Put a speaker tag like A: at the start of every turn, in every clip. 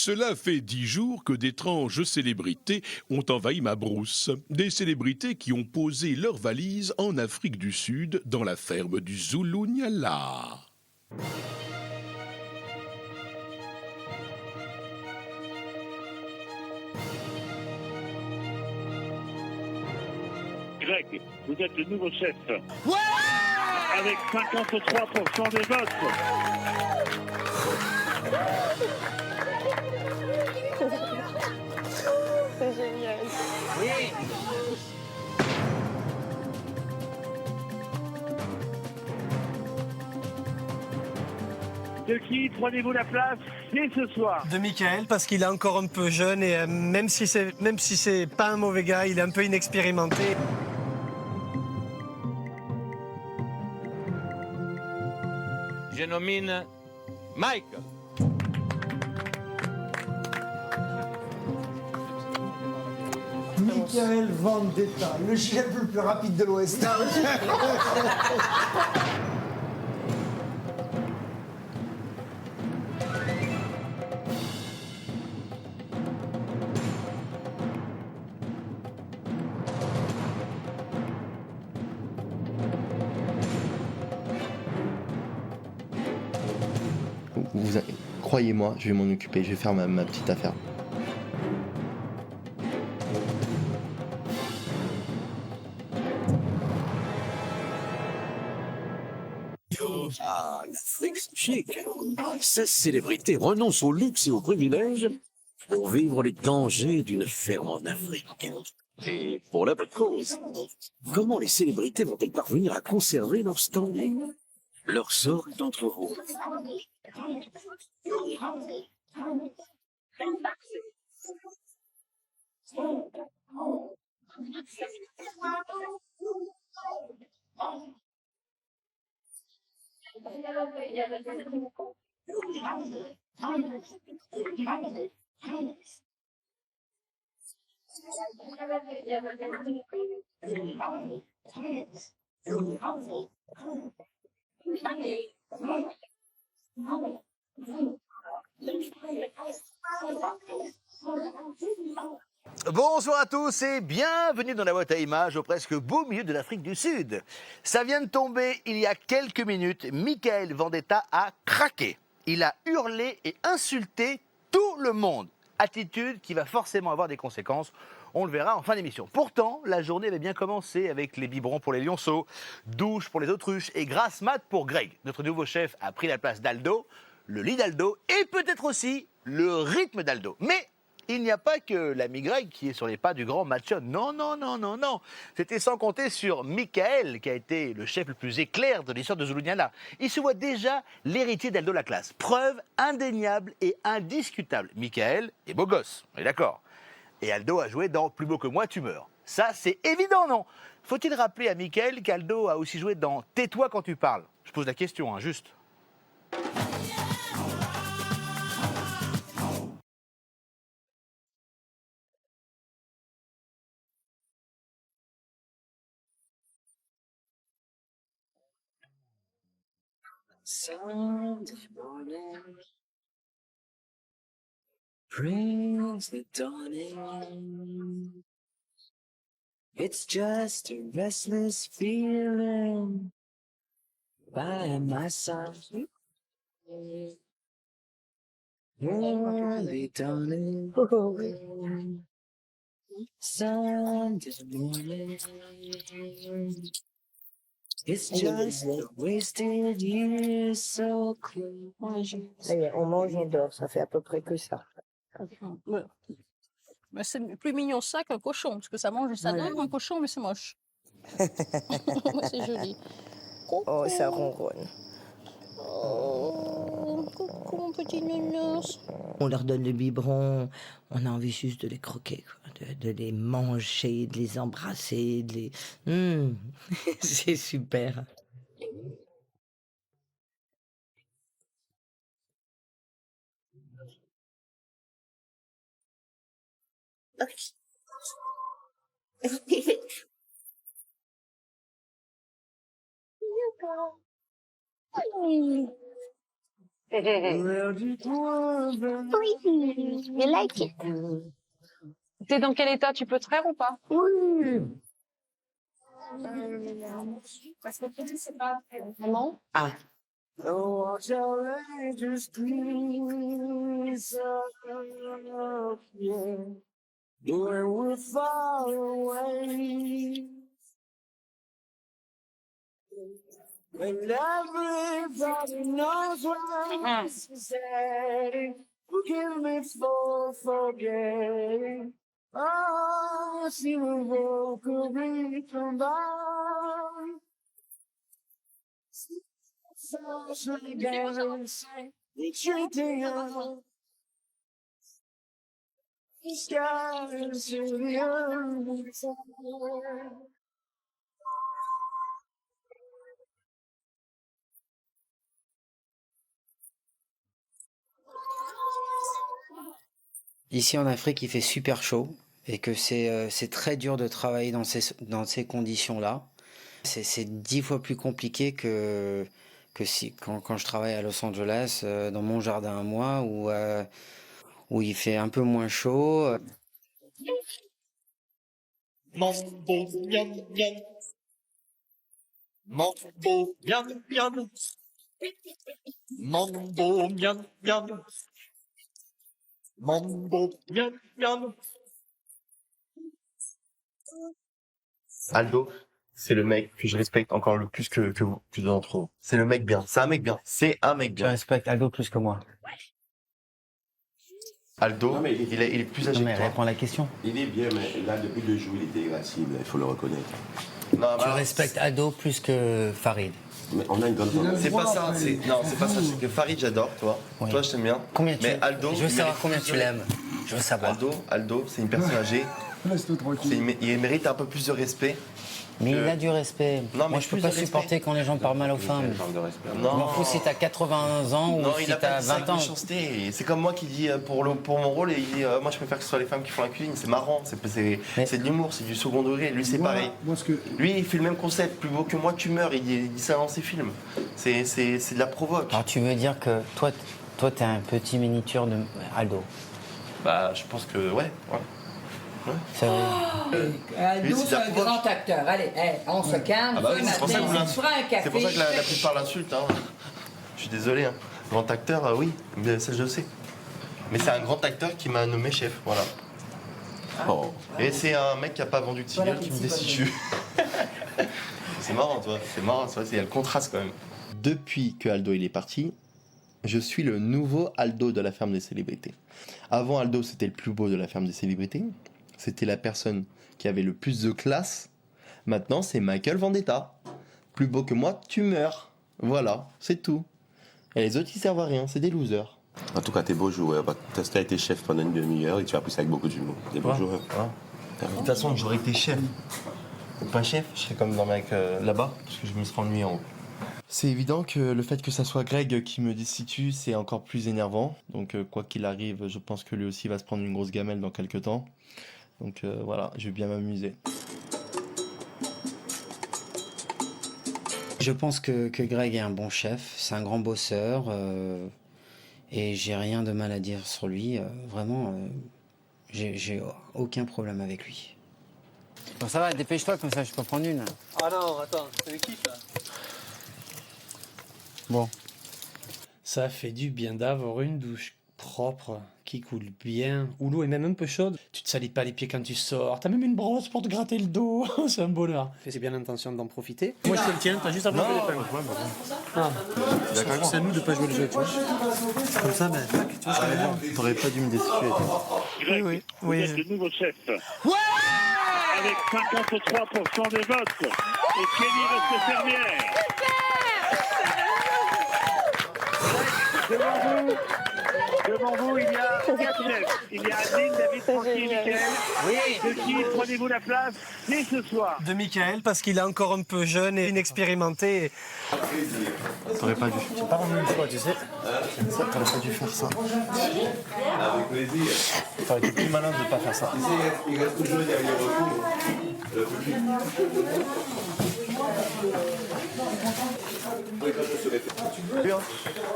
A: Cela fait 10 jours que d'étranges célébrités ont envahi ma brousse. Des célébrités qui ont posé leurs valises en Afrique du Sud, dans la ferme du Zulu Nyala.
B: Greg, vous êtes le nouveau chef.
C: Ouais!
B: Avec 53% des votes.
D: C'est génial.
C: Oui.
B: De qui prenez-vous la place dès ce soir?
E: De Michael, parce qu'il est encore un peu jeune et même si c'est pas un mauvais gars, il est un peu inexpérimenté.
C: Je nomine Mike.
F: Michael Vendetta, le chef le plus rapide de l'Ouest.
G: Croyez-moi, je vais m'en occuper, je vais faire ma petite affaire.
H: Ah, l'Afrique, c'est chic. Ces célébrités renoncent au luxe et aux privilèges pour vivre les dangers d'une ferme en Afrique. Et pour la bonne cause. Comment les célébrités vont-elles parvenir à conserver leur standing? Leur sort est entre vous.
I: Bonjour à tous et bienvenue dans la boîte à images au presque beau milieu de l'Afrique du Sud. Ça vient de tomber il y a quelques minutes, Michael Vendetta a craqué. Il a hurlé et insulté tout le monde. Attitude qui va forcément avoir des conséquences, on le verra en fin d'émission. Pourtant, la journée avait bien commencé avec les biberons pour les lionceaux, douche pour les autruches et grasse mat pour Greg. Notre nouveau chef a pris la place d'Aldo, le lit d'Aldo et peut-être aussi le rythme d'Aldo. Mais il n'y a pas que l'ami Greg qui est sur les pas du grand Matchon. Non, non, non, non, non. C'était sans compter sur Michael, qui a été le chef le plus éclair de l'histoire de Zulu Nyala. Il se voit déjà l'héritier d'Aldo Laclasse. Preuve indéniable et indiscutable. Michael est beau gosse, on est d'accord. Et Aldo a joué dans Plus beau que moi, tu meurs. Ça, c'est évident, non? Faut-il rappeler à Michael qu'Aldo a aussi joué dans Tais-toi quand tu parles? Je pose la question, hein, juste.
H: Sunday morning brings the dawning. It's just a restless feeling by my side. Early dawning. Sunday morning. It's just a wasted year so close.
D: Ça y est, on mange, on dort, ça fait à peu près que ça.
J: Ouais. Mais c'est plus mignon ça qu'un cochon, parce que ça mange, ça
D: Ouais.
J: donne un cochon, mais c'est moche. C'est joli.
D: Oh, ça ronronne.
J: Oh, coucou mon petit nounours.
K: On leur donne le biberon, on a envie juste de les croquer, quoi, de les manger, de les embrasser, de les... C'est super.
D: Oui, I like it.
J: T'es dans quel état? Tu peux te faire ou pas?
D: Oui.
J: Parce que c'est pas vraiment.
K: Ah, ici en Afrique, il fait super chaud et que c'est très dur de travailler dans ces conditions-là. C'est 10 fois plus compliqué que quand je travaille à Los Angeles, dans mon jardin à moi, où il fait un peu moins chaud.
H: Mambo, miam, miam. Mambo, miam, miam. Mambo, miam, miam. Mambo, miam, miam.
G: Aldo, c'est le mec que je respecte encore le plus que vous, plus d'entre vous. C'est le mec bien. C'est un mec bien. C'est un mec
E: Je
G: bien.
E: respecte Aldo plus que moi.
G: Aldo,
L: Non, mais
G: il est plus âgé
E: Non, mais
G: que toi.
E: réponds à la question.
L: Il est bien, mais là, depuis 2 jours, il était irascible, il faut le reconnaître.
G: Non,
E: Tu
G: bah,
E: respectes Aldo plus que Farid.
L: Mais on a une grande tendance.
G: c'est pas ça. Non, c'est pas ça. C'est que Farid, j'adore, toi.
E: Oui.
G: Toi, je t'aime bien.
E: Combien
G: Mais
E: tu...
G: Aldo,
E: Je veux
G: il
E: savoir
G: mérite
E: combien
G: plus
E: tu
G: de-
E: l'aimes. Je veux savoir.
G: Aldo, c'est une personne âgée.
F: Laisse-le tranquille.
G: Il mérite un peu plus de respect.
E: Mais il a du respect.
G: Non,
E: Moi,
G: mais
E: je peux
G: plus
E: pas
G: de respect.
E: supporter quand les gens parlent mal aux femmes.
L: Parle de respect.
E: Je m'en fous si t'as 80 ans
G: Non,
E: ou
G: il
E: si
G: a pas
E: t'as
G: dit ça
E: 20
G: avec
E: ans.
G: méchanceté. C'est comme moi qui dis pour mon rôle, et il dit moi je préfère que ce soit les femmes qui font la cuisine. C'est marrant, c'est de l'humour, c'est du second degré. Lui c'est pareil.
F: Moi, ce que...
G: Lui il fait le même concept, plus beau que moi tu meurs. Il dit ça dans ses films. C'est de la provoque.
E: Alors tu veux dire que toi t'es un petit miniature de Aldo.
G: Bah je pense que ouais.
E: C'est vrai.
K: Aldo,
G: c'est
K: c'est
G: de la
K: un
G: provoque.
K: grand acteur. Allez, on se calme.
G: Ah bah oui, c'est pour ça que vous
K: on se fera un café.
G: C'est pour ça que la plupart l'insultent. Hein. Je suis désolé. Hein. Grand acteur, oui, mais ça je le sais. Mais c'est un grand acteur qui m'a nommé chef, voilà.
L: Oh.
G: Et c'est un mec qui a pas vendu de cigarettes qui me destitue. C'est marrant, toi. C'est marrant, il y a le contraste quand même. Depuis que Aldo il est parti, je suis le nouveau Aldo de la ferme des célébrités. Avant, Aldo c'était le plus beau de la ferme des célébrités. C'était la personne qui avait le plus de classe. Maintenant, c'est Michael Vendetta. Plus beau que moi, tu meurs. Voilà, c'est tout. Et les autres, ils servent à rien, c'est des losers.
L: En tout cas, t'es beau joueur. Tu as été chef pendant une demi-heure et tu as pris ça avec beaucoup d'humour. T'es beau joueur.
G: De toute façon, j'aurais été chef. Pas chef, je serais comme dans le mec là-bas, parce que je me serais ennuyé en haut. C'est évident que le fait que ça soit Greg qui me destitue, c'est encore plus énervant. Donc quoi qu'il arrive, je pense que lui aussi va se prendre une grosse gamelle dans quelques temps. Donc voilà, je vais bien m'amuser.
E: Je pense que Greg est un bon chef, c'est un grand bosseur et j'ai rien de mal à dire sur lui. Vraiment, j'ai aucun problème avec lui. Bon, ça va, dépêche-toi, comme ça je peux prendre une. Ah non, attends, c'est le kiff là. Bon.
M: Ça fait du bien d'avoir une douche propre, qui coule bien, où l'eau est même un peu chaude. Tu te salis pas les pieds quand tu sors, t'as même une brosse pour te gratter le dos, c'est un bonheur. Et c'est bien l'intention d'en profiter. Moi je te le tiens, t'as juste à frapper les pinces. Ah, c'est à nous de pas jouer le jeu, tu vois. Comme ça, ben, tac, tu vois ce que je veux dire.
G: T'aurais pas dû me destituer.
B: Greg, vous êtes le nouveau chef. Avec 53% des votes. Et Kelly reste fermière. Devant vous, il y a 4 chefs. Il y a Adeline, David, Francky et Mickaël.
E: Oui.
B: De qui prenez-vous la place dès ce soir?
E: De Michael, parce qu'il est encore un peu jeune et inexpérimenté.
G: T'aurais pas dû.
E: C'est pas vraiment une choix, tu sais.
G: T'aurais pas dû faire ça. Avec plaisir. T'aurais été plus malin de pas faire ça.
L: Il reste toujours derrière le recours.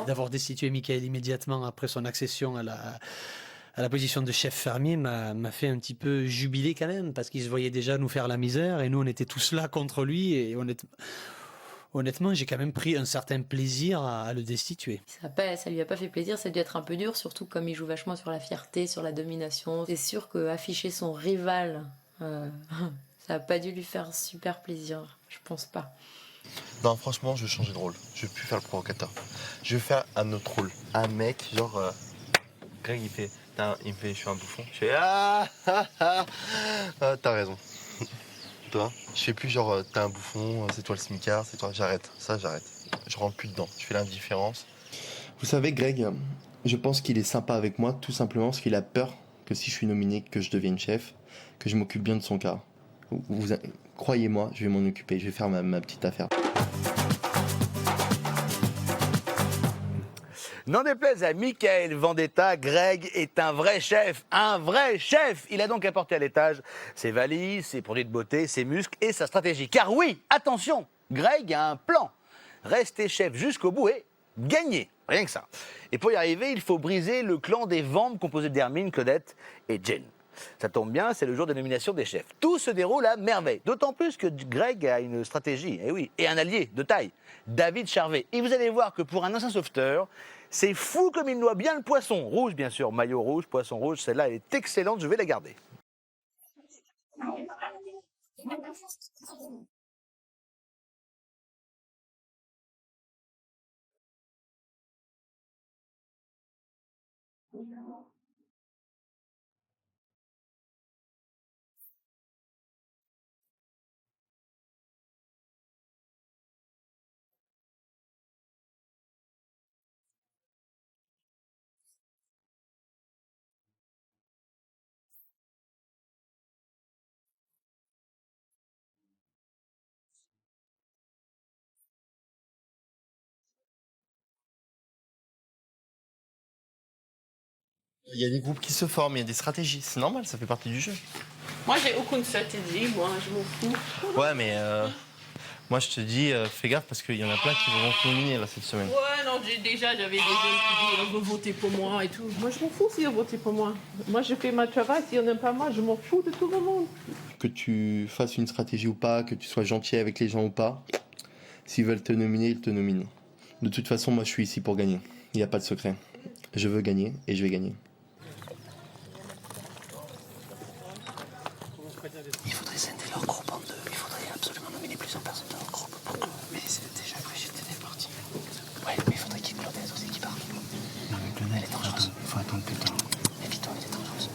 M: D'avoir destitué Michael immédiatement après son accession à la position de chef fermier m'a fait un petit peu jubiler quand même, parce qu'il se voyait déjà nous faire la misère et nous on était tous là contre lui et honnêtement j'ai quand même pris un certain plaisir à le destituer.
N: Ça lui a pas fait plaisir, ça a dû être un peu dur, surtout comme il joue vachement sur la fierté, sur la domination. C'est sûr qu'afficher son rival, ça a pas dû lui faire super plaisir, je pense pas.
G: Non, franchement, je vais changer de rôle. Je vais plus faire le provocateur. Je vais faire un autre rôle. Un mec, genre... Greg, il me fait, je suis un bouffon. Je fais, t'as raison. Toi, je fais plus genre, t'es un bouffon, c'est toi le smicard, c'est toi. J'arrête, ça, j'arrête. Je rentre plus dedans. Je fais l'indifférence. Vous savez, Greg, je pense qu'il est sympa avec moi, tout simplement parce qu'il a peur que si je suis nominé, que je devienne chef, que je m'occupe bien de son cas. Croyez-moi, je vais m'en occuper, je vais faire ma petite affaire.
I: N'en déplaise à Michael Vendetta, Greg est un vrai chef, un vrai chef. Il a donc apporté à l'étage ses valises, ses produits de beauté, ses muscles et sa stratégie. Car oui, attention, Greg a un plan. Rester chef jusqu'au bout et gagner, rien que ça. Et pour y arriver, il faut briser le clan des Vambes composé d'Hermine, Claudette et Jen. Ça tombe bien, c'est le jour de nomination des chefs. Tout se déroule à merveille. D'autant plus que Greg a une stratégie, et oui, et un allié de taille, David Charvet. Et vous allez voir que pour un ancien sauveteur, c'est fou comme il noie bien le poisson. Rouge, bien sûr, maillot rouge, poisson rouge, celle-là elle est excellente, je vais la garder.
G: Il y a des groupes qui se forment, il y a des stratégies. C'est normal, ça fait partie du jeu.
J: Moi, j'ai aucune stratégie, moi, je m'en fous.
G: Ouais, mais moi je te dis, fais gaffe parce qu'il y en a plein qui vont te nominer là cette semaine.
J: Ouais, non, j'avais des gens qui disaient on veut voter pour moi et tout. Moi, je m'en fous si on vote pour moi. Moi, je fais mon travail, si on n'aime pas moi, je m'en fous de tout le monde.
G: Que tu fasses une stratégie ou pas, que tu sois gentil avec les gens ou pas, s'ils veulent te nominer, ils te nominent. De toute façon, moi je suis ici pour gagner. Il n'y a pas de secret. Je veux gagner et je vais gagner.
H: Il faudrait scinder leur groupe en deux. Il faudrait absolument nominer plusieurs personnes dans leur groupe. Mais c'est déjà Brigitte est partie. Ouais, mais il faudrait qu'il y ait Claudette aussi qui parte. Non, mais Claudette, elle est dangereuse. Il faut attendre plus tard. Mais Victor, elle est dangereuse.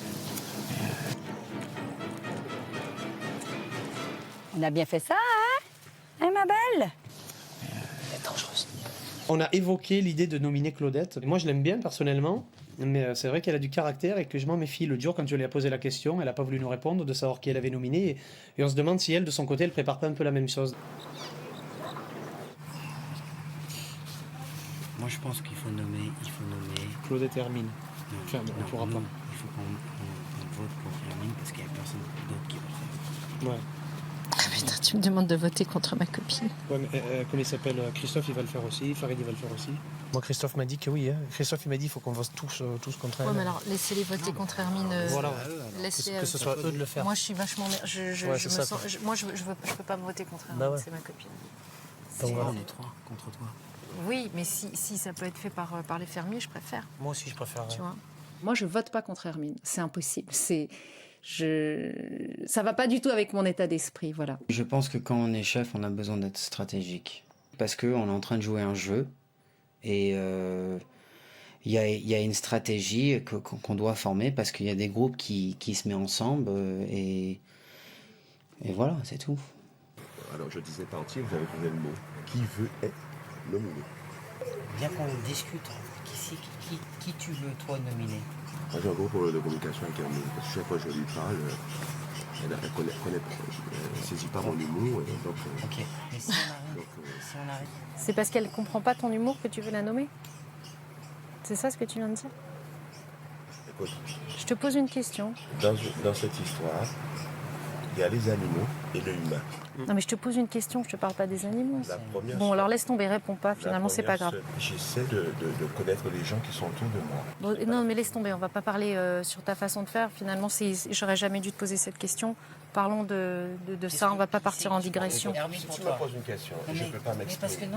D: On a bien fait ça, hein ma belle?
H: Elle est dangereuse.
M: On a évoqué l'idée de nominer Claudette. Moi, je l'aime bien personnellement, mais c'est vrai qu'elle a du caractère et que je m'en méfie. Le jour, quand je lui ai posé la question, elle n'a pas voulu nous répondre, de savoir qui elle avait nominé. Et on se demande si elle, de son côté, elle prépare pas un peu la même chose.
K: Moi, je pense qu'il faut nommer...
M: Claudette et Hermine. Enfin, bon, on ne pourra pas.
K: Il faut qu'on vote pour Hermine parce qu'il n'y a personne d'autre qui va le faire.
M: Ouais.
J: Ah putain, tu me demandes de voter contre ma copine.
M: Ouais, mais, comme il s'appelle Christophe, il va le faire aussi. Farid, il va le faire aussi. Moi, Christophe m'a dit que oui. Hein. Christophe, il m'a dit qu'il faut qu'on vote tous contre elle.
J: Ouais, mais alors, laissez-les voter contre Hermine.
M: Voilà,
J: que
M: ce soit eux de le faire.
J: Moi, je suis vachement... Moi, je peux pas voter contre Hermine, c'est ma copine.
K: Donc voilà, on est 3 contre toi.
J: Oui, mais si ça peut être fait par les fermiers, je préfère.
M: Moi aussi, je préfère.
J: Tu vois.
O: Moi, je vote pas contre Hermine. C'est impossible. Ça va pas du tout avec mon état d'esprit, voilà.
K: Je pense que quand on est chef, on a besoin d'être stratégique. Parce qu'on est en train de jouer un jeu et il y a une stratégie qu'on doit former parce qu'il y a des groupes qui se mettent ensemble et voilà, c'est tout.
L: Alors je disais partir, vous avez trouvé le mot. Qui veut être nominé?
K: Bien qu'on discute. Qui tu veux, toi, nominer?
L: Moi j'ai un gros problème de communication avec Hermine. Parce que chaque fois que je lui parle, elle ne saisit pas mon humour. Donc,
K: ok, mais si on arrête...
J: C'est parce qu'elle comprend pas ton humour que tu veux la nommer? C'est ça ce que tu viens de dire?
L: Écoute,
J: je te pose une question.
L: Dans cette histoire, il y a les animaux et le humain.
O: Non, mais je te pose une question, je te parle pas des animaux.
L: La première
O: Bon,
L: chose-
O: alors laisse tomber, réponds pas, finalement, c'est pas grave.
L: J'essaie de connaître les gens qui sont autour de moi.
O: Bon, non, mais laisse tomber, on va pas parler sur ta façon de faire. Finalement, j'aurais jamais dû te poser cette question. Parlons de ça, on va pas partir en digression.
L: Si tu me poses une question, je ne peux pas m'exprimer.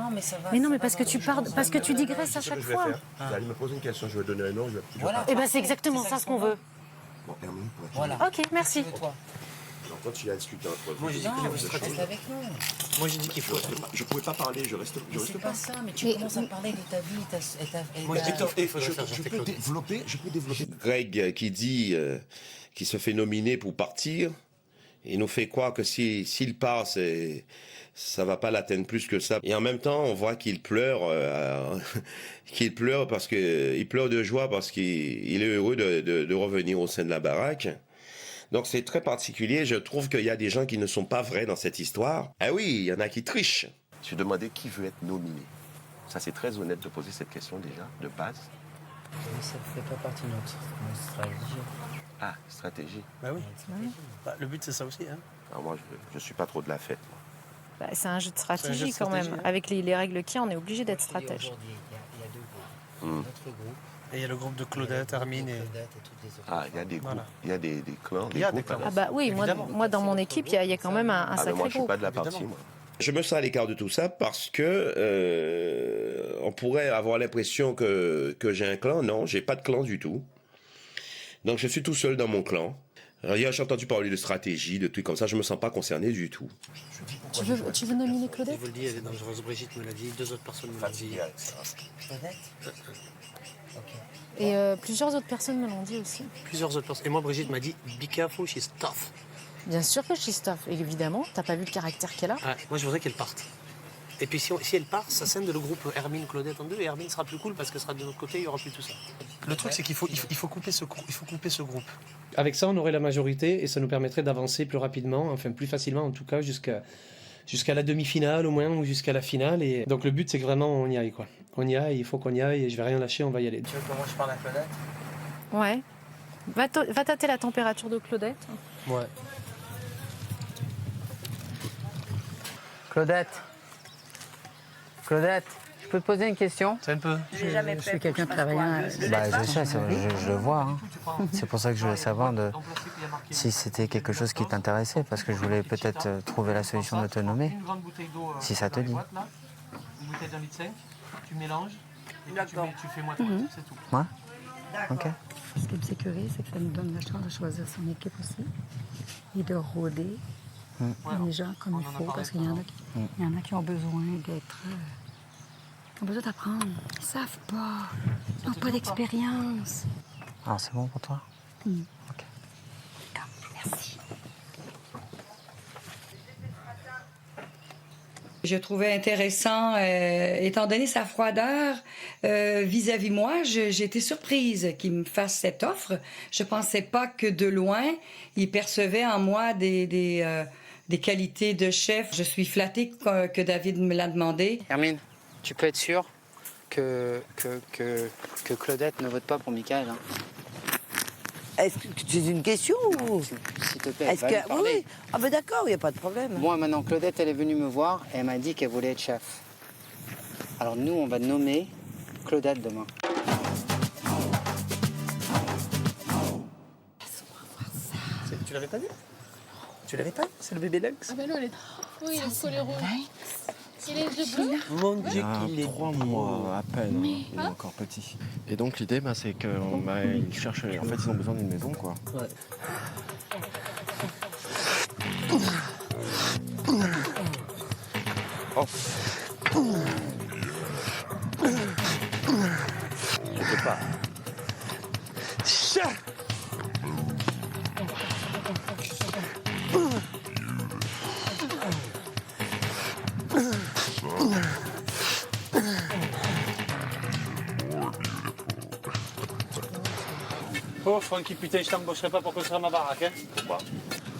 O: Mais non, mais parce que tu parles, parce que tu digresses à chaque fois.
L: Tu vas aller me poser une question, je vais donner un nom, je vais...
O: Voilà. Et ben c'est exactement ça ce qu'on veut.
L: Bon, Hermine, pour
O: Voilà. Ok, merci.
L: Alors toi, tu as discuté entre vous.
K: Moi, j'ai dit qu'il faut stratégie avec nous.
L: Moi, j'ai dit qu'il faut... Je ne pouvais pas parler, je reste
K: C'est pas ça, mais tu commences à parler de ta vie et
L: Moi, je peux développer,
P: Greg qui dit qu'il se fait nominer pour partir, il nous fait croire que s'il part, ça va pas l'atteindre plus que ça. Et en même temps, on voit qu'il pleure, qu'il pleure parce que il pleure de joie parce qu'il est heureux de revenir au sein de la baraque. Donc c'est très particulier. Je trouve qu'il y a des gens qui ne sont pas vrais dans cette histoire. Ah oui, il y en a qui trichent.
L: Je demandais qui veut être nominé. Ça, c'est très honnête de poser cette question déjà, de base.
K: Mais ça ne fait pas partie de notre stratégie.
L: Ah, stratégie.
M: Bah oui. Bah, le but, c'est ça aussi. Hein.
L: Alors moi, je ne suis pas trop de la fête.
O: Bah, c'est un jeu de stratégie quand même. Avec les règles qu'il y a, on est obligé d'être stratège.
K: Il y a deux groupes.
L: Hmm.
K: Notre groupe.
M: Et il y a le groupe de Claudette, Hermine et...
L: Ah, il y a des groupes, il y a des clans, des
M: Il y a
L: groupes.
M: des clans.
O: Ah bah oui, moi dans mon équipe, il y a quand même un sacré
L: moi, je suis
O: groupe.
L: pas de la partie, moi.
P: Je me sens à l'écart de tout ça parce que on pourrait avoir l'impression que j'ai un clan. Non, j'ai pas de clan du tout. Donc je suis tout seul dans mon clan. J'ai entendu parler de stratégie, de trucs comme ça. Je me sens pas concerné du tout.
O: Tu veux nominer
M: Je
O: Claudette?
M: vous le dis, elle est dangereuse. Brigitte me l'a dit, 2 autres personnes me l'ont dit.
K: Claudette.
O: Et plusieurs autres personnes me l'ont dit aussi.
M: Plusieurs autres personnes. Et moi, Brigitte m'a dit, be careful, she's tough.
O: Bien sûr que she's tough. Et évidemment, t'as pas vu le caractère qu'elle a?
M: Ah, moi, je voudrais qu'elle parte. Et puis, si elle part, ça scinde le groupe Hermine, Claudette en deux. Et Hermine sera plus cool parce qu'elle sera de notre côté, il n'y aura plus tout ça. Le truc, c'est qu'il faut couper ce groupe. Avec ça, on aurait la majorité et ça nous permettrait d'avancer plus rapidement, enfin plus facilement en tout cas, jusqu'à la demi-finale au moins, ou jusqu'à la finale. Et donc le but, c'est que vraiment on y aille, quoi. On y aille, il faut qu'on y aille et je vais rien lâcher, on va y aller.
K: Tu veux que moi je parle à Claudette?
O: Ouais. Va tâter la température de Claudette.
M: Ouais.
K: Claudette, je peux te poser une question?
M: C'est un peu.
D: Je suis quelqu'un de travaillant.
K: Bah, je sais, je le vois. Hein. C'est pour ça que je voulais savoir si c'était quelque chose qui t'intéressait, parce que je voulais peut-être trouver la solution de te nommer, si ça te dit.
M: Une bouteille d'un litre 5, tu mélanges, et tu fais moitié, c'est tout.
K: Ouais. Ok.
D: Ce qui me sécurise, c'est que ça nous donne la chance de choisir son équipe aussi et de rôder les gens comme il faut, parce qu'il y en a qui ont besoin d'être... Ils ont besoin d'apprendre. Ils savent pas. Ils n'ont pas d'expérience.
K: Alors c'est bon pour toi?
D: Ok. Merci.
Q: Je trouvais intéressant, étant donné sa froideur vis-à-vis moi, j'ai été surprise qu'il me fasse cette offre. Je pensais pas que de loin, il percevait en moi des qualités de chef. Je suis flattée que David me l'a demandé.
K: Hermine, tu peux être sûre que Claudette ne vote pas pour Michael. Hein.
D: Est-ce que c'est une question ou...
K: S'il te plaît,
D: Est-ce
K: va lui
D: que...
K: parler.
D: Oui. Ah ben d'accord, il n'y a pas de problème.
K: Moi, maintenant, Claudette, elle est venue me voir et elle m'a dit qu'elle voulait être chef. Alors nous, on va nommer Claudette demain.
M: Tu l'avais pas vu? Tu l'avais pas vu? C'est le bébé Lux.
J: Ah ben non, elle est... Oui, le collet rouge. Il est yeux bleus.
M: Mon Dieu,
G: il est 3 mois à peine, il est encore petit. Et donc l'idée, c'est qu'ils cherchent, en fait ils ont besoin d'une maison, quoi.
M: Ouais.
G: Oh. Je peux pas.
M: Oh, Francky, putain, je t'embaucherai pas pour construire ma baraque, hein.
G: Pourquoi?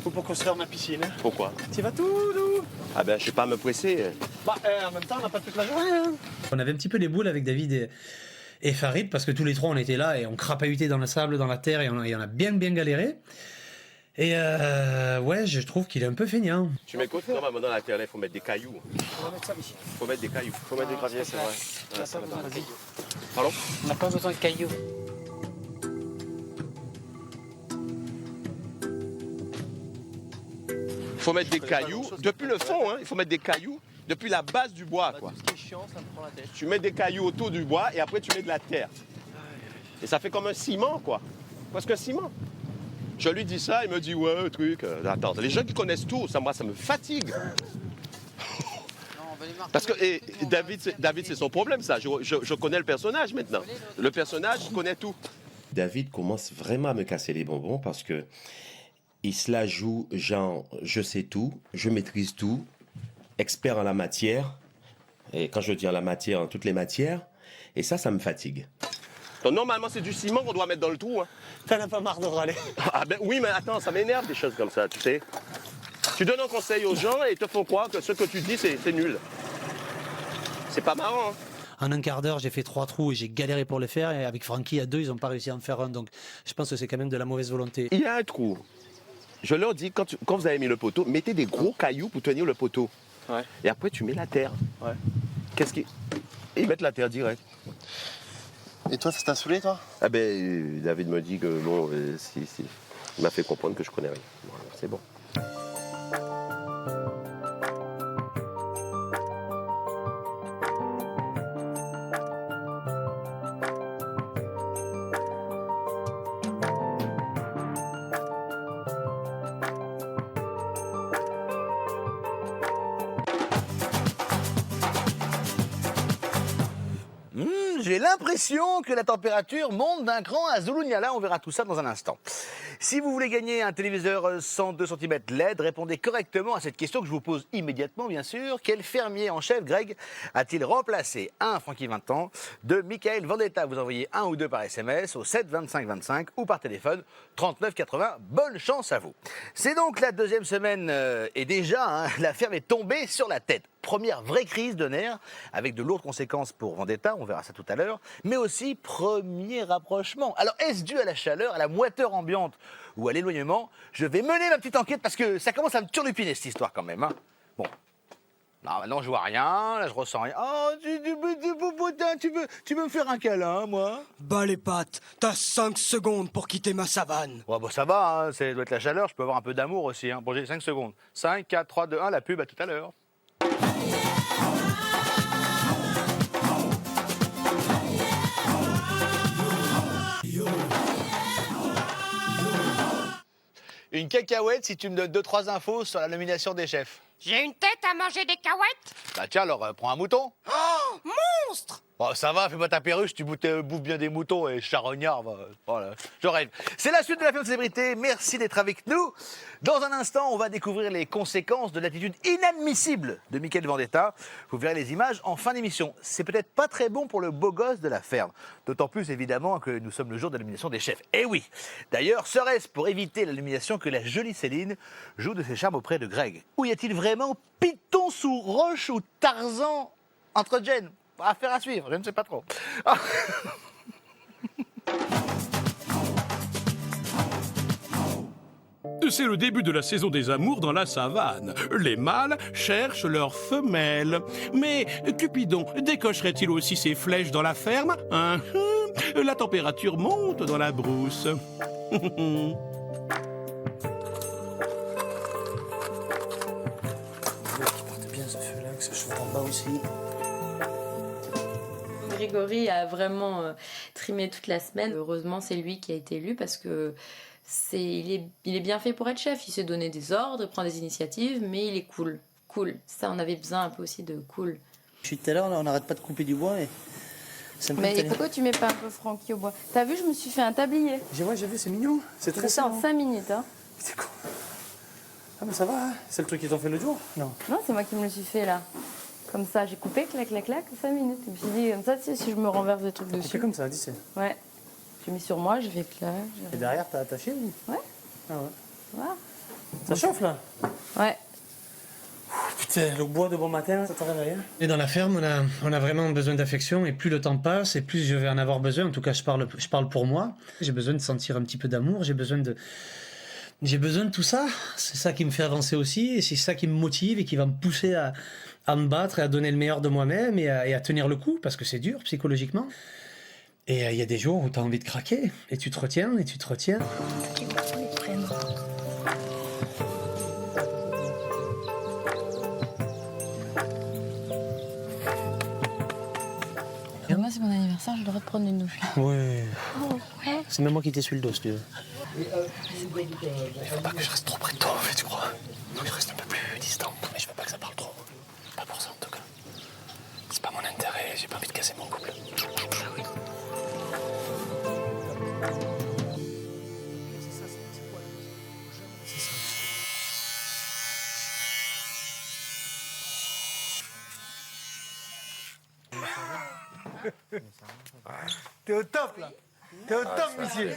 M: Ou pour construire ma piscine, hein.
G: Pourquoi?
M: Tu vas tout doux.
G: Ah ben, je sais pas me presser.
M: Bah, en même temps, on n'a pas toute la journée, hein. On avait un petit peu les boules avec David et Farid, parce que tous les trois, on était là et on crapahutait dans le sable, dans la terre, et on a bien galéré. Et ouais, je trouve qu'il est un peu feignant.
P: Tu m'écoutes? Non, mais dans la terre, il faut mettre des cailloux.
K: On va mettre ça ici.
P: Faut mettre des cailloux. Faut mettre des graviers, c'est vrai.
K: On n'a pas besoin de cailloux.
P: Pardon?
K: On n'a pas besoin de cailloux.
P: Il faut mettre des cailloux. Depuis le fond, hein, il faut mettre des cailloux. Depuis la base du bois, quoi.
I: Ce qui est chiant, ça me prend la tête.
P: Tu mets des cailloux autour du bois et après tu mets de la terre. Et ça fait comme un ciment, quoi. Presque un ciment. Je lui dis ça, il me dit ouais, truc. Attends, les gens qui connaissent tout, ça, moi, ça me fatigue. Parce que David, c'est son problème, ça. Je connais le personnage maintenant. Le personnage, je connais tout.
L: David commence vraiment à me casser les bonbons parce que il se la joue, genre, je sais tout, je maîtrise tout, expert en la matière. Et quand je dis en la matière, en toutes les matières. Et ça me fatigue.
P: Donc, normalement, c'est du ciment qu'on doit mettre dans le trou. Hein.
I: T'en as pas marre de râler?
P: Ah ben oui, mais attends, ça m'énerve des choses comme ça, tu sais. Tu donnes un conseil aux gens et ils te font croire que ce que tu dis, c'est nul. C'est pas marrant. Hein.
M: En un quart d'heure, j'ai fait 3 trous et j'ai galéré pour le faire. Et avec Francky, à 2, ils n'ont pas réussi à en faire un. Donc je pense que c'est quand même de la mauvaise volonté.
P: Il y a un trou. Je leur dis, quand vous avez mis le poteau, mettez des gros cailloux pour tenir le poteau.
I: Ouais.
P: Et après, tu mets la terre.
I: Ouais.
P: Qu'est-ce qui... Ils mettent la terre direct.
G: Et toi, ça t'a saoulé, toi?
P: Ah ben, David me dit que bon, si. Il m'a fait comprendre que je connais rien. Voilà, c'est bon.
I: J'ai l'impression que la température monte d'un cran à Zulunyala. On verra tout ça dans un instant. Si vous voulez gagner un téléviseur 102 cm LED, répondez correctement à cette question que je vous pose immédiatement, bien sûr. Quel fermier en chef, Greg, a-t-il remplacé 1. Francky 20 ans, 2. Michael Vendetta. Vous envoyez 1 ou 2 par SMS au 7 25 25 ou par téléphone 39 80. Bonne chance à vous. C'est donc la deuxième semaine et déjà, la ferme est tombée sur la tête. Première vraie crise de nerfs avec de lourdes conséquences pour Vendetta, on verra ça tout à l'heure, mais aussi premier rapprochement. Alors est-ce dû à la chaleur, à la moiteur ambiante ou à l'éloignement? Je vais mener ma petite enquête parce que ça commence à me turlupiner cette histoire quand même. Hein. Bon. Non, maintenant je vois rien, là je ressens rien. Oh, tu veux me faire un câlin, moi?
F: Bas les pattes, t'as 5 secondes pour quitter ma savane.
I: Ouais, bah ça va, hein, ça doit être la chaleur, je peux avoir un peu d'amour aussi. Hein. Bon, j'ai 5 secondes. 5, 4, 3, 2, 1, la pub, à tout à l'heure. Une cacahuète si tu me donnes 2-3 infos sur la nomination des chefs.
R: J'ai une tête à manger des cahuètes?
I: Bah tiens, alors prends un mouton.
R: Oh, monstre!
I: Bon, ça va, fais-moi ta perruche, tu bouffes bien des moutons et charognard. Voilà, je rêve. C'est la suite de la film de célébrité. Merci d'être avec nous. Dans un instant, on va découvrir les conséquences de l'attitude inadmissible de Michael Vendetta. Vous verrez les images en fin d'émission. C'est peut-être pas très bon pour le beau gosse de la ferme. D'autant plus, évidemment, que nous sommes le jour de l'élimination des chefs. Eh oui! D'ailleurs, serait-ce pour éviter l'élimination que la jolie Céline joue de ses charmes auprès de Greg? Ou y a-t-il vraiment Python sous roche ou Tarzan entre Jen? Affaire à suivre, je ne sais pas trop.
A: C'est le début de la saison des amours dans la savane. Les mâles cherchent leurs femelles. Mais Cupidon décocherait-il aussi ses flèches dans la ferme? La température monte dans la brousse.
K: Il porte bien ce feu-là, que ça chauffe en bas aussi.
N: Grégory a vraiment trimé toute la semaine. Heureusement, c'est lui qui a été élu parce que il est bien fait pour être chef. Il se donne des ordres, il prend des initiatives, mais il est cool. Cool. Ça, on avait besoin un peu aussi de cool.
K: Depuis tout à l'heure, on n'arrête pas de couper du bois et...
O: Mais pourquoi tu mets pas un peu Francky au bois? T'as vu, je me suis fait un tablier.
K: J'ai vu, c'est mignon. C'est très
O: ça en 5 minutes. Hein.
K: C'est quoi? Ah mais ça va, hein. C'est le truc qu'ils t'ont fait l'autre jour? Non.
O: Non, c'est moi qui me le suis fait là. Comme ça, j'ai coupé, clac, clac, clac, 5 minutes. Je me suis dit, comme ça, tu sais, si je me renverse des trucs dessus.
K: C'est comme ça, dis c'est.
O: Ouais. J'ai mis sur moi, je fais clac.
K: Et derrière, t'as attaché?
O: Ouais.
K: Ah ouais.
O: Voilà.
K: Ça chauffe là?
O: Ouais.
K: Putain, le bois de bon matin, ça te réveille. Hein.
M: Et dans la ferme, on a vraiment besoin d'affection et plus le temps passe et plus je vais en avoir besoin. En tout cas, je parle pour moi. J'ai besoin de sentir un petit peu d'amour, j'ai besoin de J'ai besoin de tout ça. C'est ça qui me fait avancer aussi. Et c'est ça qui me motive et qui va me pousser à me battre et à donner le meilleur de moi-même et à tenir le coup, parce que c'est dur psychologiquement. Et il y a des jours où tu as envie de craquer. Et tu te retiens, et tu te retiens.
N: Moi, c'est mon anniversaire, j'ai le droit de prendre une douche.
M: Ouais.
N: Oh, ouais.
M: C'est même moi qui t'essuie le dos, si tu veux.
N: Il
M: faut pas que je reste trop près de toi, en fait, tu crois. Faut que je reste un peu plus distant. Mais je veux pas que ça parle trop. Pas pour ça, en tout cas. C'est pas mon intérêt, j'ai pas envie de casser mon couple.
F: T'es au top là. T'es au top, monsieur.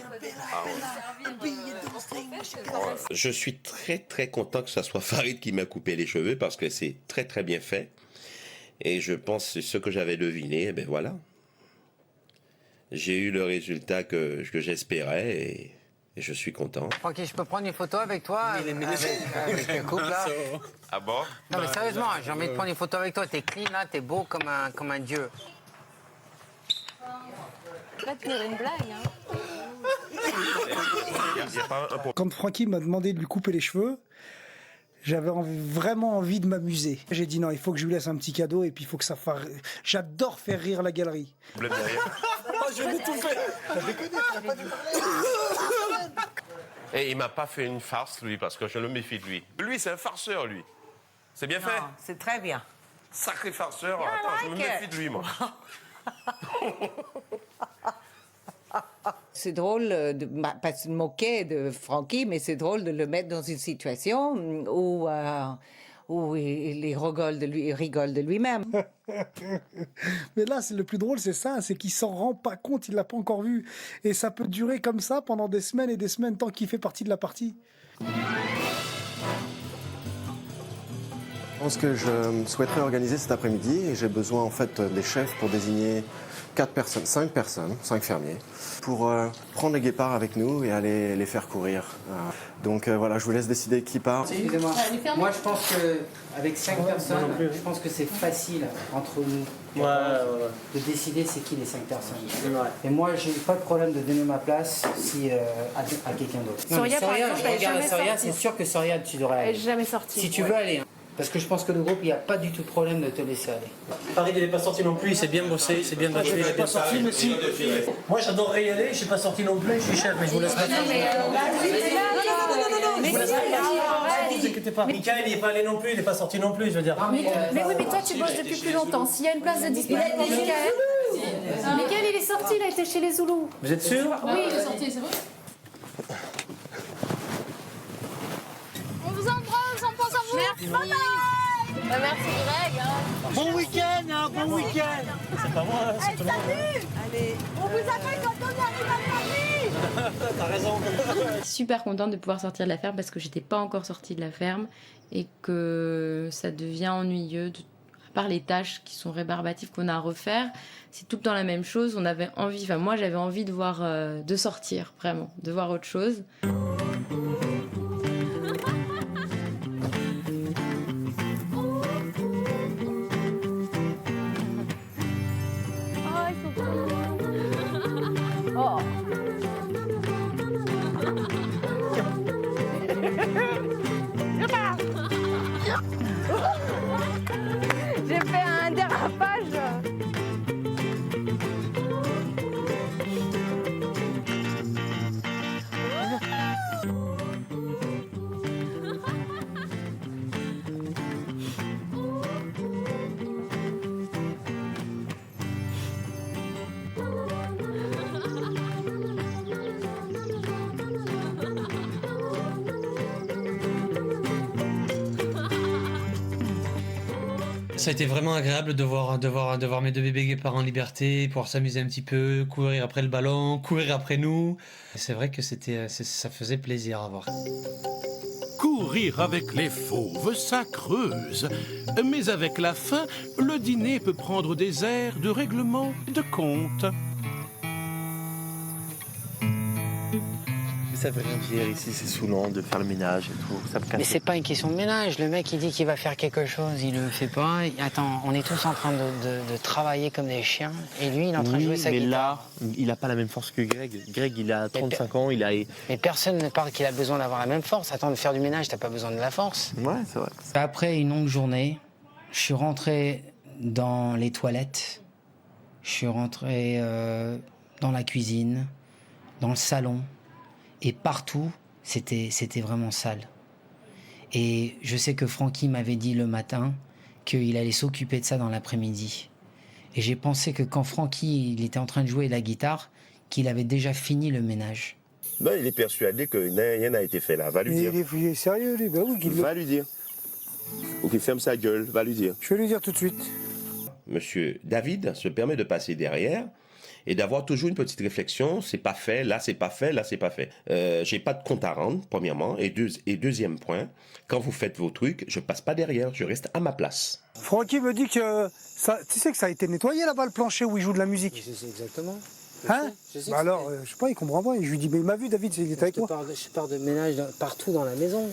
P: Je suis très très content que ce soit Farid qui m'a coupé les cheveux parce que c'est très très bien fait. Et je pense que c'est ce que j'avais deviné, et ben voilà. J'ai eu le résultat que j'espérais et je suis content.
K: Ok, je peux prendre une photo avec toi, avec le couple là.
P: Ah bon?
K: Non mais sérieusement, j'ai envie de prendre une photo avec toi. T'es clean là, t'es beau comme un dieu.
O: Pas de faire une blague, hein.
F: Quand Francky m'a demandé de lui couper les cheveux, j'avais vraiment envie de m'amuser. J'ai dit non, il faut que je lui laisse un petit cadeau et puis il faut que ça fasse... J'adore faire rire la galerie.
P: Bleu derrière.
F: Je l'ai tout fait. T'as déconné, t'as pas dû
P: Et il m'a pas fait une farce, lui, parce que je le méfie de lui. Lui, c'est un farceur, lui. C'est bien fait?
K: C'est très bien.
P: Sacré farceur. Attends, je me méfie de lui, moi.
S: C'est drôle, pas de se moquer de Francky, mais c'est drôle de le mettre dans une situation où il rigole de lui-même.
F: Mais là, c'est le plus drôle, c'est ça, c'est qu'il s'en rend pas compte, il l'a pas encore vu. Et ça peut durer comme ça pendant des semaines et des semaines tant qu'il fait partie de la partie.
T: Je pense que je souhaiterais organiser cet après-midi et j'ai besoin en fait des chefs pour désigner 5 fermiers, pour prendre les guépards avec nous et aller les faire courir. Donc voilà, je vous laisse décider qui part.
K: Excusez-moi, moi je pense qu'avec 5 personnes, je pense que c'est facile entre nous de décider c'est qui les 5 personnes. Et moi j'ai pas de problème de donner ma place à quelqu'un d'autre.
O: Soria, par exemple,
K: je regarde à Soria, c'est sûr que Soria tu devrais aller.
O: Elle n'est jamais sortie.
K: Si tu veux aller. Hein. Parce que je pense que le groupe, il n'y a pas du tout de problème de te laisser aller.
M: Farid, il n'est pas sorti non plus, il s'est bien bossé, il s'est bien battu.
F: Je suis pas sorti, mais si.
M: Moi, j'adorerais y aller, je ne suis pas sorti non plus, je suis chef, mais je vous laisse pas.
O: Non,
M: Ne vous inquiétez pas. Michael, il n'est pas allé non plus, il n'est pas sorti non plus, je veux dire.
O: Mais oui, mais toi, tu bosses depuis plus longtemps. S'il y a une place de disponible pour Michael, Michael, il est sorti, il a été chez les Zoulous.
M: Vous êtes sûr?
O: Oui, il est sorti, c'est vrai.
R: On vous embrasse, on pense à vous.
O: Merci.
R: Bye bye.
O: Merci Greg.
F: Bon week-end, bon week-end.
M: C'est pas moi, c'est tout le monde.
R: Salut. Allez. On vous appelle quand on arrive à Paris.
M: T'as raison.
N: Super contente de pouvoir sortir de la ferme parce que j'étais pas encore sortie de la ferme et que ça devient ennuyeux. À part les tâches qui sont rébarbatives qu'on a à refaire, c'est tout le temps la même chose. On avait envie, enfin moi j'avais envie de voir, de sortir vraiment, de voir autre chose.
O: J'ai fait un dérapage.
M: Ça a été vraiment agréable de voir mes deux bébés guépards en liberté, pouvoir s'amuser un petit peu, courir après le ballon, courir après nous. C'est vrai que ça faisait plaisir à voir.
A: Courir avec les fauves, ça creuse. Mais avec la faim, le dîner peut prendre des airs de règlement de compte.
G: ça veut rien dire ici, c'est saoulant de faire le ménage et tout. Ça me casse.
K: Mais c'est pas une question de ménage. Le mec, il dit qu'il va faire quelque chose, il le fait pas. Attends, on est tous en train de travailler comme des chiens. Et lui, il est en train de jouer sa guitare.
G: Mais là, il a pas la même force que Greg. Greg, il a 35 ans, il a...
K: Mais personne ne parle qu'il a besoin d'avoir la même force. Attends, de faire du ménage, t'as pas besoin de la force.
G: Ouais, c'est vrai.
E: Après une longue journée, je suis rentré dans les toilettes. Je suis rentré dans la cuisine, dans le salon. Et partout, c'était vraiment sale. Et je sais que Francky m'avait dit le matin qu'il allait s'occuper de ça dans l'après-midi. Et j'ai pensé que quand Francky il était en train de jouer la guitare, qu'il avait déjà fini le ménage.
L: Ben, il est persuadé que rien n'a été fait là. Va lui dire.
F: Il est sérieux, lui. Ben oui,
L: Va lui dire. Ou qu'il ferme sa gueule. Va lui dire.
F: Je vais lui dire tout de suite.
L: Monsieur David se permet de passer derrière et d'avoir toujours une petite réflexion. C'est pas fait, là c'est pas fait, là c'est pas fait. J'ai pas de compte à rendre, premièrement. Et deuxième point, quand vous faites vos trucs, je passe pas derrière, je reste à ma place.
F: Francky me dit que ça, tu sais que ça a été nettoyé là-bas le plancher où il joue de la musique.
K: Je sais exactement.
F: Hein? Bah alors, je sais pas, il comprend pas. Je lui dis, mais il m'a vu, David, il était avec moi.
K: Je pars de ménage partout dans la maison.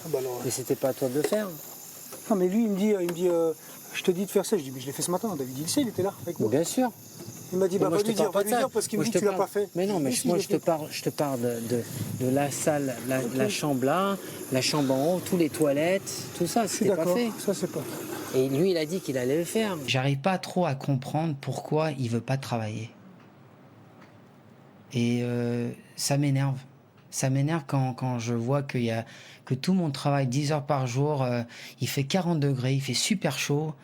F: Bah alors,
K: mais c'était pas à toi de le faire.
F: Non, mais lui, il me dit je te dis de faire ça. Je dis, mais je l'ai fait ce matin. David, il sait, il était là avec moi.
K: Bien sûr.
F: Il m'a dit, bah, va lui dire parce qu'il me dit que tu l'as pas fait.
K: Mais non, mais moi, je te parle de la salle, la chambre là, la chambre en haut, tous les toilettes, tout ça, c'était pas fait.
F: Ça, c'est pas.
K: Et lui, il a dit qu'il allait le faire.
E: J'arrive pas trop à comprendre pourquoi il veut pas travailler. Et ça m'énerve. Ça m'énerve quand je vois que tout le monde travaille 10 heures par jour, il fait 40 degrés, il fait super chaud.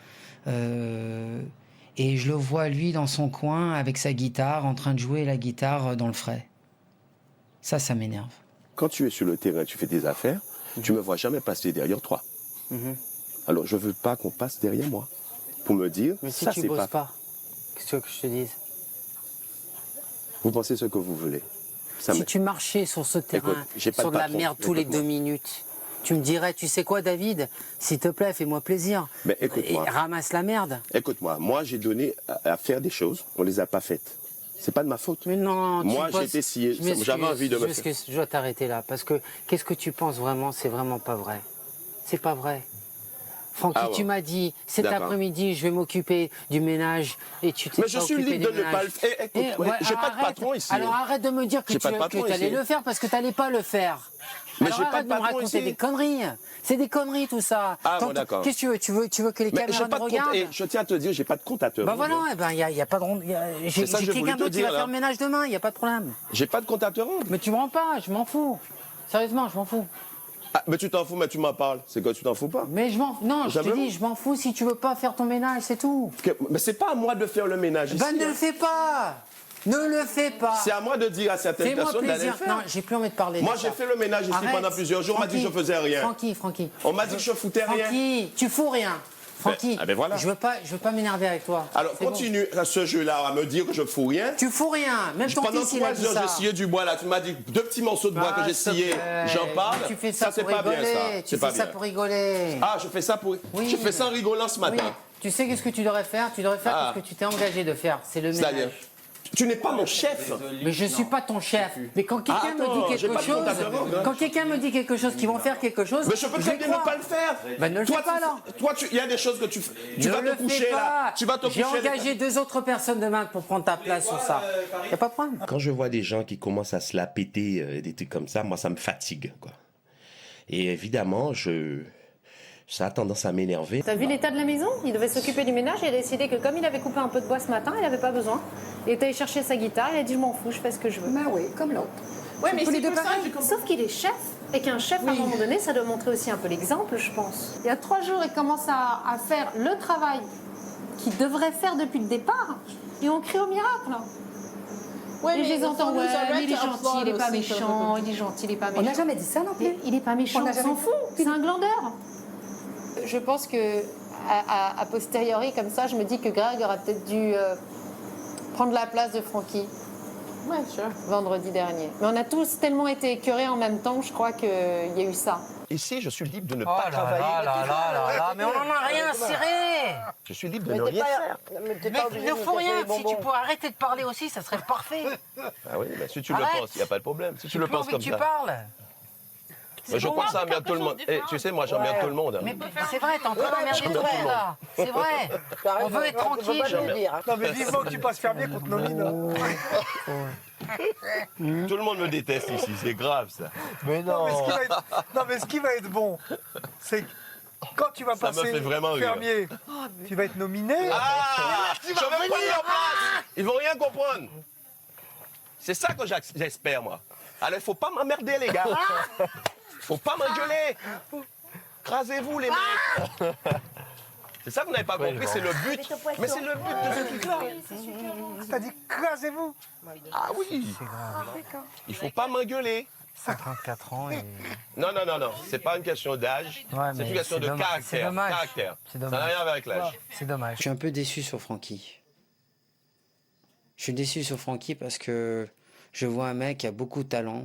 E: Et je le vois, lui, dans son coin, avec sa guitare, en train de jouer la guitare dans le frais. Ça m'énerve.
L: Quand tu es sur le terrain, tu fais tes affaires, tu me vois jamais passer derrière toi. Alors je veux pas qu'on passe derrière moi. Pour me dire,
K: mais si
L: ça
K: tu
L: c'est
K: bosses
L: pas...
K: qu'est-ce que je te dise?
L: Vous pensez ce que vous voulez.
K: Si tu marchais sur ce terrain, sur de la merde tous les 2 minutes, tu me dirais, tu sais quoi, David, s'il te plaît, fais-moi plaisir.
L: Mais écoute-moi.
K: Et ramasse la merde.
L: Écoute-moi, moi j'ai donné à faire des choses, on les a pas faites. C'est pas de ma faute.
K: Mais non,
L: moi j'ai été scié, j'avais envie de me faire.
K: Je dois t'arrêter là, parce que qu'est-ce que tu penses vraiment, c'est vraiment pas vrai. C'est pas vrai. Francky, tu m'as dit, cet après-midi, je vais m'occuper du ménage et tu t'es
L: mais je suis libre de ne pas le faire. Écoute, j'ai pas de patron ici.
K: Alors arrête de me dire que tu allais le faire parce que tu n'allais pas le faire.
L: Mais j'ai pas
K: de me raconter des conneries. C'est des conneries tout ça.
L: Ah bon, d'accord.
K: Qu'est-ce que tu veux? Tu veux que les caméras nous regardent?
L: Et je tiens à te dire, j'ai pas de compte à te rendre.
K: Bah voilà, il y a pas de rond. J'ai quelqu'un d'autre qui va faire le ménage demain, il y a pas de problème.
L: J'ai pas de compte à te rendre.
K: Mais tu me rends pas, je m'en fous. Sérieusement, je m'en fous.
L: Ah, mais tu t'en fous, mais tu m'en parles. C'est quoi, tu t'en fous pas?
K: Mais non, je te dis, je m'en fous si tu veux pas faire ton ménage, c'est tout.
L: Mais c'est pas à moi de faire le ménage ici.
K: Ben ne le fais pas. Ne le fais pas.
L: C'est à moi de dire à certaines personnes d'aller le faire.
K: Non, j'ai plus envie de parler.
L: Moi, j'ai fait le ménage ici pendant plusieurs jours. On m'a dit que je faisais rien.
K: Francky.
L: On m'a dit que je foutais rien.
K: Francky, tu fous rien. Francky,
L: ben voilà.
K: je veux pas m'énerver avec toi.
L: Alors continue à ce jeu-là à me dire que je fous rien.
K: Tu fous rien. Même ton
L: pendant
K: fils, il a dit ça.
L: 3 heures, j'ai scié du bois là. Tu m'as dit 2 petits morceaux de bois que j'ai sciés. J'en parle.
K: Tu fais ça
L: c'est
K: pour
L: pas
K: rigoler.
L: bien ça.
K: Tu fais ça pour rigoler.
L: Ah, je fais ça pour.
K: Oui,
L: je fais ça en rigolant ce matin.
K: Oui. Tu sais qu'est-ce que tu devrais faire? Tu devrais faire ce que tu t'es engagé de faire. C'est le ménage.
L: Tu n'es pas mon chef.
K: Mais je suis pas ton chef. Mais quand quelqu'un me dit quelque chose, quand quelqu'un me dit quelque chose, qu'ils vont faire quelque chose,
L: mais je peux très bien ne pas le faire.
K: Ben ne le fais pas alors.
L: Toi, il y a des choses que tu vas te coucher là. Tu vas te coucher.
K: J'ai engagé 2 autres personnes demain pour prendre ta place sur ça. Y a pas de problème.
L: Quand je vois des gens qui commencent à se la péter, des trucs comme ça, moi ça me fatigue quoi. Et évidemment, ça a tendance à m'énerver.
O: T'as vu l'état de la maison? Il devait s'occuper du ménage et il a décidé que comme il avait coupé un peu de bois ce matin, il n'avait pas besoin. Il est allé chercher sa guitare, il a dit je m'en fous, je fais ce que je veux.
Q: Ben oui, comme l'autre.
O: Ouais, mais c'est pareil. Sauf qu'il est chef et qu'un chef, à un moment donné, ça doit montrer aussi un peu l'exemple, je pense. Il y a 3 jours, il commence à faire le travail qu'il devrait faire depuis le départ et on crie au miracle. Ouais, et je les entends, ouais, mais il est gentil, il est pas méchant, il est gentil, il est pas méchant.
Q: On n'a jamais dit ça non plus.
O: Il est pas méchant, on s'en fout, c'est un glandeur. Je pense que à posteriori, comme ça, je me dis que Greg aurait peut-être dû prendre la place de Francky. Ouais, sure. Vendredi dernier. Mais on a tous tellement été écœurés en même temps, je crois qu'il y a eu ça.
P: Ici, je suis libre de ne
U: Oh
P: pas
U: là
P: travailler.
U: là là là là là, mais on en a rien à cirer.
P: Je suis libre de ne rien faire.
U: Mais il ne faut rien. Si tu peux arrêter de parler aussi, ça serait parfait.
P: Ah oui, mais si tu
U: Arrête.
P: le penses, il n'y a pas de problème. Si tu le penses comme
U: tu
P: ça.
U: parles.
P: Mais je crois que ça emmerde tout le monde. Eh, tu sais, moi, j'emmerde tout le monde. hein.
U: Mais c'est vrai, t'es en train d'emmerder tout le monde là. C'est vrai. On veut être tranquille.
F: Non mais vivement que tu passes fermier qu'on te nomine.
P: Tout le monde me déteste ici, c'est grave ça.
F: Mais non. Mais ce qui va être bon, c'est que quand tu vas
P: Ça me
F: passer
P: fait vraiment rire.
F: fermier, tu vas être nominé.
P: Ah,
F: tu
P: je
F: vas
P: veux prendre
F: venir.
P: leur place. Ils vont rien comprendre. C'est ça que j'espère, moi. Alors, il faut pas m'emmerder, les gars. Faut pas m'engueuler. Crasez-vous, les mecs. C'est ça que vous n'avez pas compris, c'est le but. Mais c'est le but de ce truc-là.
F: T'as dit crasez-vous.
P: Ah oui. Il faut pas m'engueuler.
U: 54 ans et...
P: Non, c'est pas une question d'âge, c'est une question de caractère.
U: C'est dommage.
P: Caractère.
U: C'est
P: Ça
U: dommage.
P: n'a rien à voir avec l'âge.
U: C'est dommage.
E: Je suis un peu déçu sur Francky. Je suis déçu sur Francky parce que je vois un mec qui a beaucoup de talent,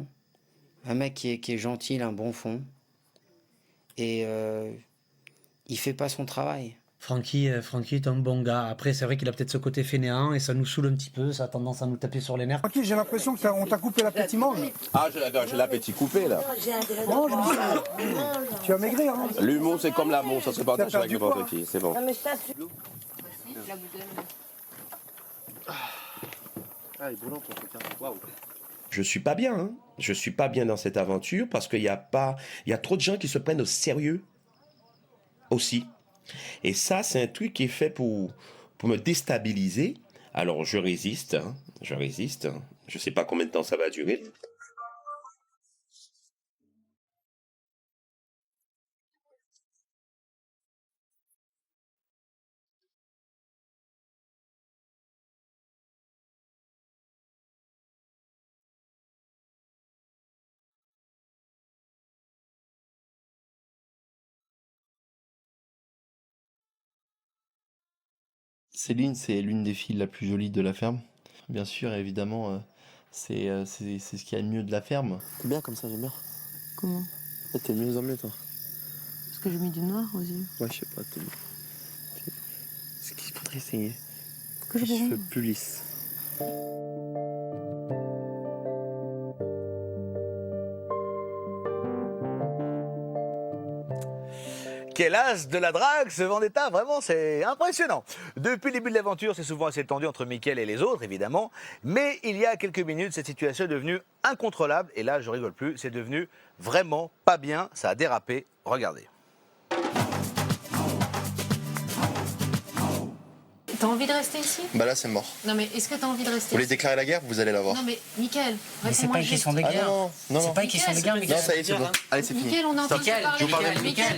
E: un mec qui est gentil, il a un bon fond, et il fait pas son travail.
M: Francky est un bon gars. Après, c'est vrai qu'il a peut-être ce côté fainéant et ça nous saoule un petit peu, ça a tendance à nous taper sur les nerfs.
F: Tranquille, j'ai l'impression qu'on t'a coupé l'appétit mange.
P: Ah, j'ai l'appétit coupé, là.
F: Mange, tu vas maigrir, hein.
P: L'humour, c'est comme l'amour, ça se partage
F: T'as
P: avec
F: perdu
P: n'importe
F: quoi
P: qui, c'est bon.
G: Ah, il est brûlant ton truc, hein. Waouh.
L: Je suis pas bien, hein. Je suis pas bien dans cette aventure parce qu'il y a trop de gens qui se prennent au sérieux aussi. Et ça, c'est un truc qui est fait pour me déstabiliser. Alors, je résiste, hein. Je résiste. Hein. Je sais pas combien de temps ça va durer.
G: Céline, c'est l'une des filles la plus jolie de la ferme. Bien sûr, évidemment, c'est ce qu'il y a de mieux de la ferme. T'es bien comme ça, j'aime bien.
V: Comment?
G: T'es de mieux en mieux, toi.
V: Parce que j'ai mis du noir aux yeux.
G: Ouais, je sais pas, ce qu'il faudrait essayer.
V: Que
G: Les
V: je
G: cheveux plus lisses.
I: Quel as de la drague, ce Vendetta, vraiment, c'est impressionnant. Depuis le début de l'aventure, c'est souvent assez tendu entre Mickaël et les autres, évidemment. Mais il y a quelques minutes, cette situation est devenue incontrôlable. Et là, je rigole plus, c'est devenu vraiment pas bien. Ça a dérapé. Regardez.
V: T'as envie de rester ici?
G: Bah là, c'est mort.
V: Non mais est-ce que t'as envie de
G: Vous
V: rester
G: voulez
V: ici?
G: déclarer la guerre, vous allez la voir.
V: Non mais Mickaël,
M: Mais c'est pas une question de
G: Ah
M: guerre.
G: non, non,
M: C'est
G: non.
M: pas une question de guerre,
G: Non, ça y est, c'est bon. Allez, c'est fini.
V: Mickaël, on est en train de se parler.
G: je vous parle de
U: Mickaël,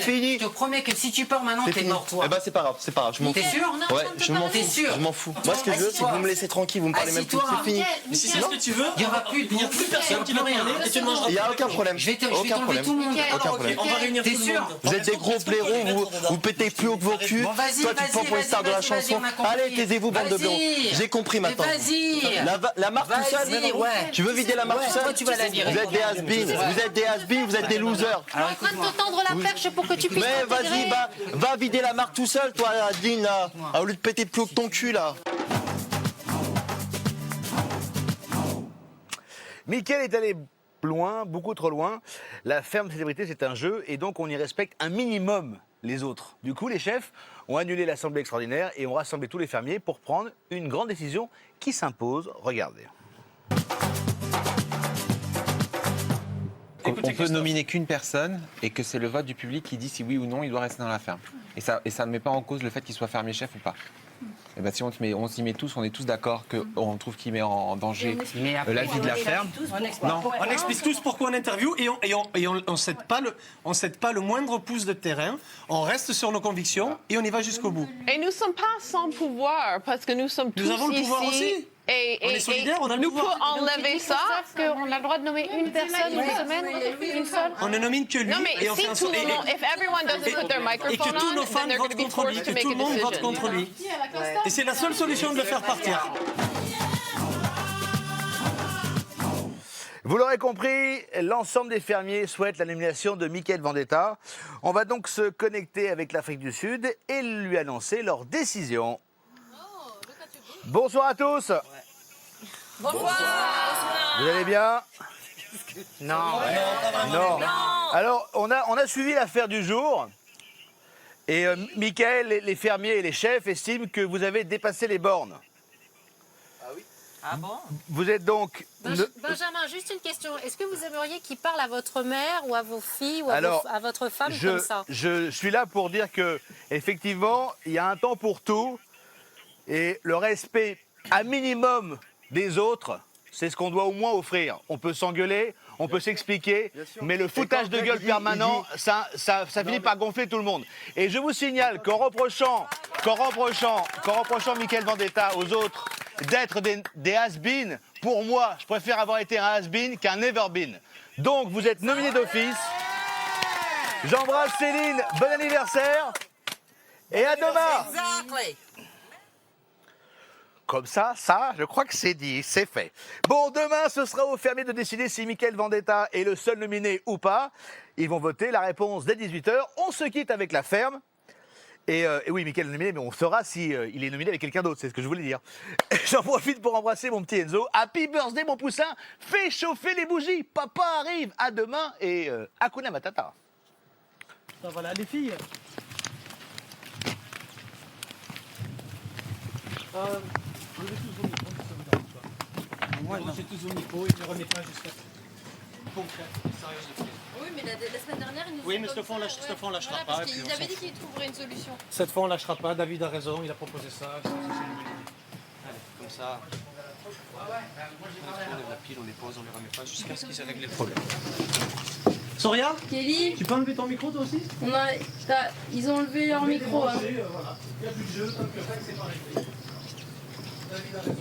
U: je te promets que si tu pars maintenant,
G: C'est
U: t'es
G: fini.
U: mort, toi.
G: Eh ben, c'est pas grave, c'est pas grave. Je m'en
U: T'es
G: fous.
U: sûr?
G: Ouais, je m'en
U: T'es
G: fous.
U: sûr?
G: Je m'en fous. Moi, ce que je veux, c'est que vous me laissez tranquille, vous me parlez même plus.
U: Assis-toi.
G: C'est fini.
U: Mais si c'est ce que tu veux, il n'y aura plus personne qui va parler et tu ne mangeras
G: Il n'y a aucun problème.
U: Je vais
G: Aucun
U: t'enlever
G: problème.
U: tout le monde.
G: Aucun problème.
U: On va réunir tout le monde.
G: Vous êtes des gros blaireaux, vous pétez plus haut que vos culs.
U: Bon, vas-y,
G: Toi, tu te prends pour une star de la
U: vas-y,
G: chanson.
U: on a compris.
G: Allez, taisez-vous, bande de
U: Vas-y.
G: blaireaux. J'ai compris maintenant.
U: Vas-y.
G: La marque tout seul.
U: Vas-y, ouais.
G: Tu veux vider la marque
U: Ouais,
G: tout seul?
U: toi, tu vas la virer.
G: Vous êtes des has-beens. Vous êtes des has-beens, vous êtes des losers.
V: Je suis en train de te tendre la perche pour que tu puisses
G: Mais
V: t'intégrer.
G: vas-y, va vider la marque tout seul, toi, Adeline, là. Au lieu de péter plus haut que ton cul, là.
I: Mickaël est allé loin, beaucoup trop loin. La ferme célébrité, c'est un jeu et donc on y respecte un minimum les autres. Du coup, les chefs ont annulé l'assemblée extraordinaire et ont rassemblé tous les fermiers pour prendre une grande décision qui s'impose. Regardez.
W: On peut nominer qu'une personne et que c'est le vote du public qui dit si oui ou non il doit rester dans la ferme. Et ça ne met pas en cause le fait qu'il soit fermier chef ou pas. Et ben si on s'y met tous, on est tous d'accord qu'on trouve qu'il met en danger la vie de la ferme.
M: Non, on explique tous pourquoi on interview et on cède pas le moindre pouce de terrain. On reste sur nos convictions et on y va jusqu'au bout.
J: Et nous ne sommes pas sans pouvoir parce que nous sommes tous
M: Nous avons le pouvoir
J: ici.
M: aussi. On est solidaires, on a le
J: nous
M: pouvoir.
J: pouvons enlever ça.
O: On a le droit de nommer une personne une semaine, une seule.
M: On ne nomine que lui.
J: Non, mais
M: et on
J: si
M: fait un
J: tout le monde, if everyone doesn't put their
M: et
J: microphone
M: que tous nos
J: on,
M: fans
J: then they're going
M: votent
J: to be
M: contre lui,
J: forced to
M: que
J: make
M: tout
J: a
M: le monde vote
J: decision.
M: contre lui. Et c'est la seule solution de le faire partir.
I: Vous l'aurez compris, l'ensemble des fermiers souhaitent la nomination de Mickaël Vendetta. On va donc se connecter avec l'Afrique du Sud et lui annoncer leur décision. Bonsoir à tous.
U: Bonsoir.
I: Vous allez bien?
U: Non.
I: Non. Alors, on a suivi l'affaire du jour. Et Mickaël, les fermiers et les chefs estiment que vous avez dépassé les bornes.
U: Ah bon?
I: Vous êtes donc...
O: Benjamin, juste une question. Est-ce que vous aimeriez qu'il parle à votre mère ou à vos filles ou à votre femme comme ça?
I: Je suis là pour dire que, effectivement, il y a un temps pour tout. Et le respect, à minimum, des autres, c'est ce qu'on doit au moins offrir. On peut s'engueuler, on peut s'expliquer, mais le foutage de gueule permanent, ça finit par gonfler tout le monde. Et je vous signale qu'en reprochant Mickaël Vendetta aux autres d'être des has-been, pour moi, je préfère avoir été un has-been qu'un never-been. Donc, vous êtes nominé d'office. J'embrasse Céline, bon anniversaire. Et à demain.
U: Exactly.
I: Comme ça, je crois que c'est dit, c'est fait. Bon, demain, ce sera aux fermiers de décider si Mickaël Vendetta est le seul nominé ou pas. Ils vont voter la réponse dès 18h. On se quitte avec la ferme. Et oui, Mickaël est nominé, mais on saura si il est nominé avec quelqu'un d'autre, c'est ce que je voulais dire. J'en profite pour embrasser mon petit Enzo. Happy birthday, mon poussin. Fais chauffer les bougies. Papa arrive. À demain et Hakuna Matata.
B: Ben voilà, les filles. Enlevez tous vos micros, ça vous dérange pas. Moi, j'ai tous vos micros et je ne remets pas jusqu'à... Concret, sérieux.
N: Oui, mais la semaine dernière, il nous
B: Oui, mais cette fois, on lâchera pas.
N: Parce qu'il avait dit qu'il trouverait une solution.
B: Cette fois, on lâchera pas. David a raison, il a proposé ça. Allez, comme ça. On lève la pile, on les pose, on les remet pas jusqu'à ce qu'ils aient réglé le problème. Soria,
N: Kelly,
B: tu peux enlever ton micro toi aussi?
N: Ils ont enlevé leur micro.
B: Voilà. Il n'y a plus de jeu, donc c'est pas réglé. David a raison.